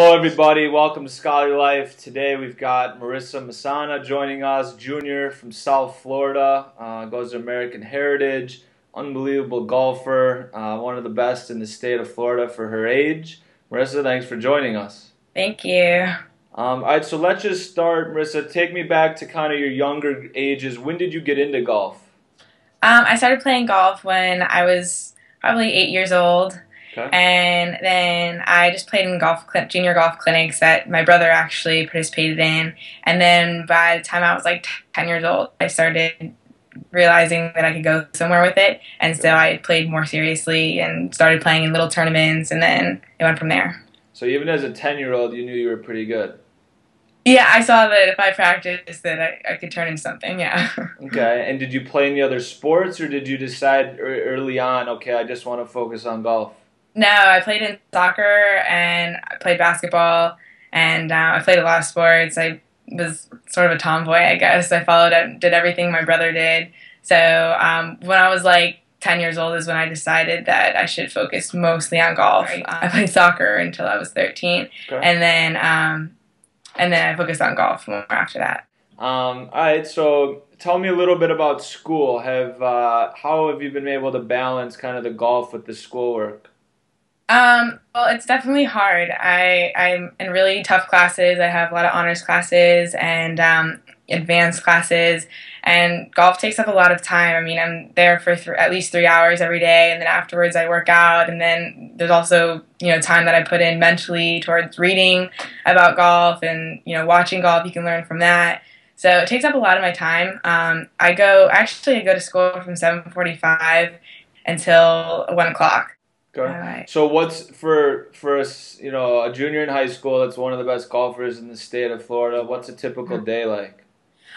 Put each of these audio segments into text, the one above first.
Hello everybody, welcome to SchollyLife. Today we've got Marisa Messana joining us, junior from South Florida, goes to American Heritage, unbelievable golfer, one of the best in the state of Florida for her age. Marisa, thanks for joining us. Thank you. Alright, so let's just start. Marisa, take me back to kind of your younger ages. When did you get into golf? I started playing golf when I was probably 8 years old. Okay. And then I just played in junior golf clinics that my brother actually participated in. And then by the time I was like 10 years old, I started realizing that I could go somewhere with it. And so I played more seriously and started playing in little tournaments, and then it went from there. So even as a 10-year-old, you knew you were pretty good. Yeah, I saw that if I practiced that I could turn into something, yeah. Okay, and did you play any other sports, or did you decide early on, okay, I just want to focus on golf? No, I played in soccer and I played basketball, and I played a lot of sports. I was sort of a tomboy, I guess. I did everything my brother did. So when I was like 10 years old is when I decided that I should focus mostly on golf. I played soccer until I was 13, Okay. and then I focused on golf more after that. All right, so tell me a little bit about school. How have you been able to balance kind of the golf with the schoolwork? Well, it's definitely hard. I'm in really tough classes. I have a lot of honors classes and advanced classes, and golf takes up a lot of time. I mean, I'm there for at least 3 hours every day, and then afterwards I work out, and then there's also, time that I put in mentally towards reading about golf and, watching golf. You can learn from that. So it takes up a lot of my time. I go to school from 7:45 until 1 o'clock. Okay. Right. So what's for a junior in high school that's one of the best golfers in the state of Florida, what's a typical day like?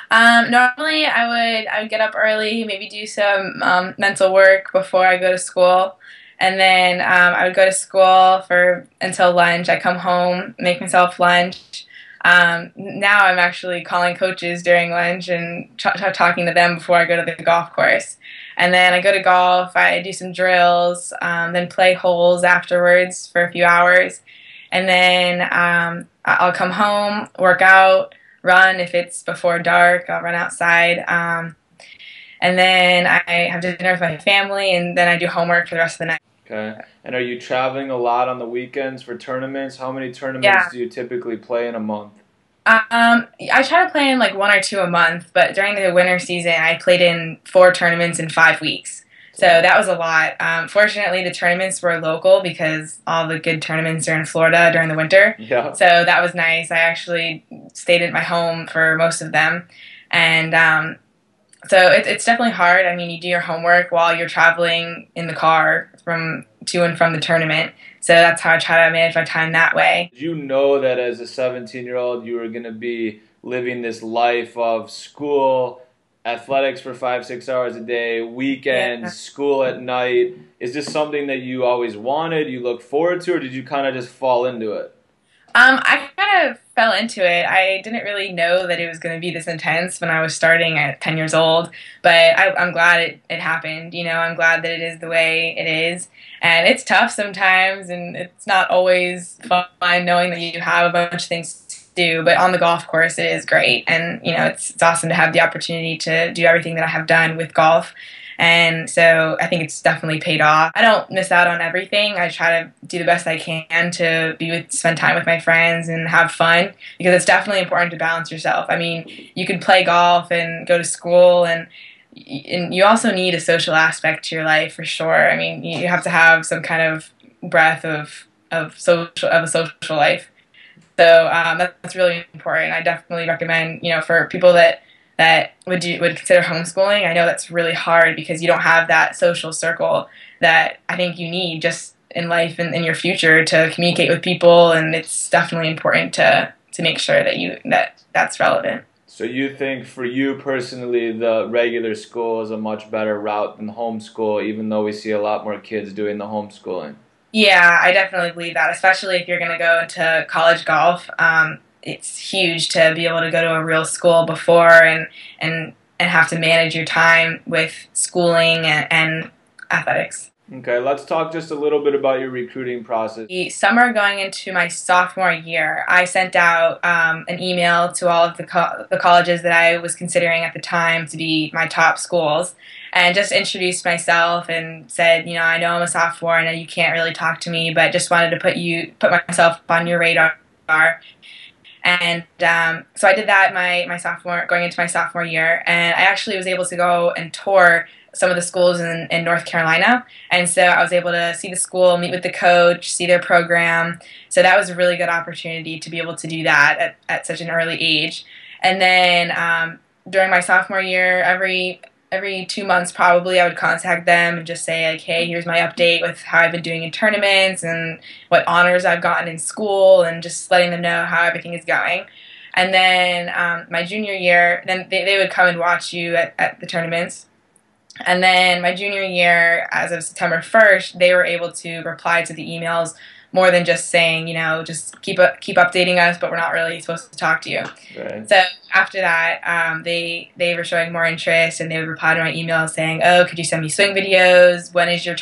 Normally I would get up early, maybe do some mental work before I go to school, and then I would go to school until lunch. I come home, make myself lunch. Now I'm actually calling coaches during lunch and talking to them before I go to the golf course. And then I go to golf, I do some drills, then play holes afterwards for a few hours. And then I'll come home, work out, run if it's before dark, I'll run outside. And then I have dinner with my family, and then I do homework for the rest of the night. Okay. And are you traveling a lot on the weekends for tournaments? How many tournaments do you typically play in a month? I try to play in like 1 or 2 a month, but during the winter season, I played in 4 tournaments in 5 weeks. So that was a lot. Fortunately, the tournaments were local because all the good tournaments are in Florida during the winter. Yeah. So that was nice. I actually stayed at my home for most of them. And so it's definitely hard. I mean, you do your homework while you're traveling in the car to and from the tournament. So that's how I try to manage my time that way. Did you know that as a 17-year-old you were going to be living this life of school, athletics for 5-6 hours a day, weekends, school at night? Is this something that you always wanted, you look forward to, or did you kind of just fall into it? I kind of fell into it. I didn't really know that it was going to be this intense when I was starting at 10 years old, but I'm glad it happened. I'm glad that it is the way it is. And it's tough sometimes, and it's not always fun knowing that you have a bunch of things to do, but on the golf course it is great. And, it's awesome to have the opportunity to do everything that I have done with golf. And so I think it's definitely paid off. I don't miss out on everything. I try to do the best I can to spend time with my friends and have fun, because it's definitely important to balance yourself. I mean, you can play golf and go to school, and you also need a social aspect to your life for sure. I mean, you have to have some kind of breadth of a social life. So that's really important. I definitely recommend, for people that would consider homeschooling. I know that's really hard because you don't have that social circle that I think you need just in life and in your future to communicate with people, and it's definitely important to make sure that that's relevant. So you think for you personally the regular school is a much better route than homeschool, even though we see a lot more kids doing the homeschooling? Yeah, I definitely believe that, especially if you're going to go into college golf. It's huge to be able to go to a real school before and have to manage your time with schooling and athletics. Okay, let's talk just a little bit about your recruiting process. The summer going into my sophomore year, I sent out an email to all of the colleges that I was considering at the time to be my top schools, and just introduced myself and said, I know I'm a sophomore, I know you can't really talk to me, but just wanted to put myself on your radar. And so I did that going into my sophomore year, and I actually was able to go and tour some of the schools in North Carolina. And so I was able to see the school, meet with the coach, see their program. So that was a really good opportunity to be able to do that at such an early age. And then during my sophomore year, every 2 months probably I would contact them and just say like, hey, here's my update with how I've been doing in tournaments and what honors I've gotten in school, and just letting them know how everything is going. And then my junior year, then they would come and watch you at the tournaments. And then my junior year, as of September 1st, they were able to reply to the emails more than just saying, just keep updating us, but we're not really supposed to talk to you. Right. So after that, they were showing more interest, and they would reply to my email saying, "Oh, could you send me swing videos? When is your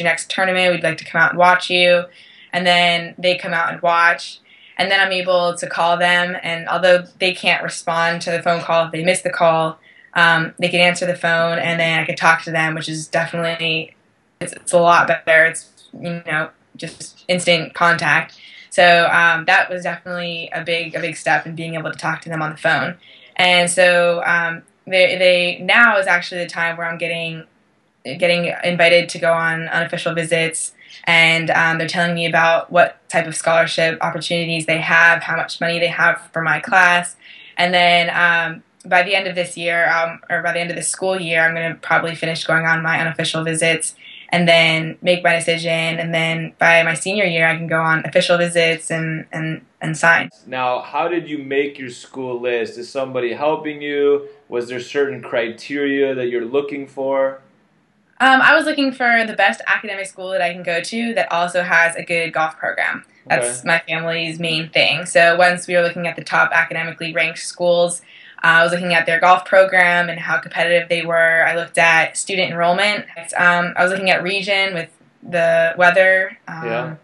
next tournament? We'd like to come out and watch you." And then they come out and watch, and then I'm able to call them. And although they can't respond to the phone call if they miss the call, they can answer the phone, and then I could talk to them, which is definitely it's a lot better. It's just instant contact. So that was definitely a big step in being able to talk to them on the phone. And so they now is actually the time where I'm getting invited to go on unofficial visits, and they're telling me about what type of scholarship opportunities they have, how much money they have for my class, and then by the end of this year, or by the end of this school year, I'm going to probably finish going on my unofficial visits and then make my decision. And then by my senior year, I can go on official visits and sign. Now, how did you make your school list? Is somebody helping you? Was there certain criteria that you're looking for? I was looking for the best academic school that I can go to that also has a good golf program. That's my family's main thing. So once we were looking at the top academically ranked schools, I was looking at their golf program and how competitive they were. I looked at student enrollment. I was looking at region with the weather. Yeah.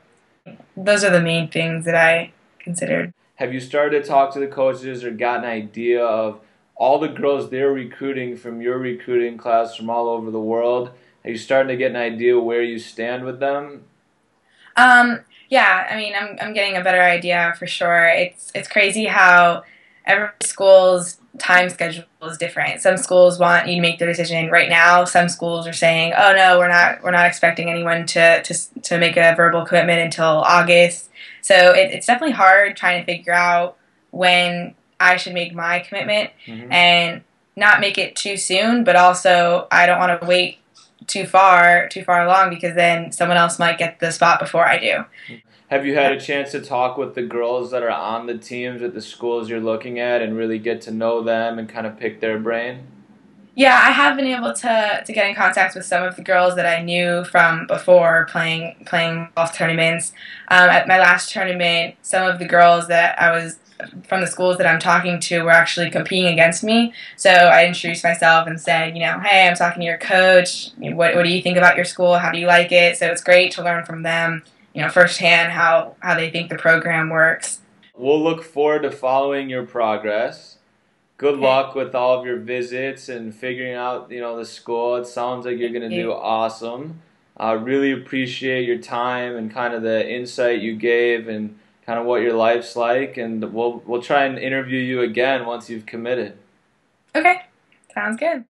Those are the main things that I considered. Have you started to talk to the coaches or got an idea of all the girls they're recruiting from your recruiting class from all over the world? Are you starting to get an idea where you stand with them? Yeah, I mean, I'm getting a better idea for sure. It's crazy how every school's time schedule is different. Some schools want you to make their decision right now. Some schools are saying, "Oh no, we're not expecting anyone to make a verbal commitment until August." So it's definitely hard trying to figure out when I should make my commitment and not make it too soon, but also I don't want to wait too far along, because then someone else might get the spot before I do. Have you had a chance to talk with the girls that are on the teams at the schools you're looking at and really get to know them and kind of pick their brain? Yeah, I have been able to get in contact with some of the girls that I knew from before playing golf tournaments. At my last tournament, some of the girls that I was from the schools that I'm talking to were actually competing against me. So I introduced myself and said, hey, I'm talking to your coach. What do you think about your school? How do you like it? So it's great to learn from them, firsthand how they think the program works. We'll look forward to following your progress. Good luck with all of your visits and figuring out, the school. It sounds like you're going to do awesome. I really appreciate your time and kind of the insight you gave and kind of what your life's like. And we'll try and interview you again once you've committed. Okay, sounds good.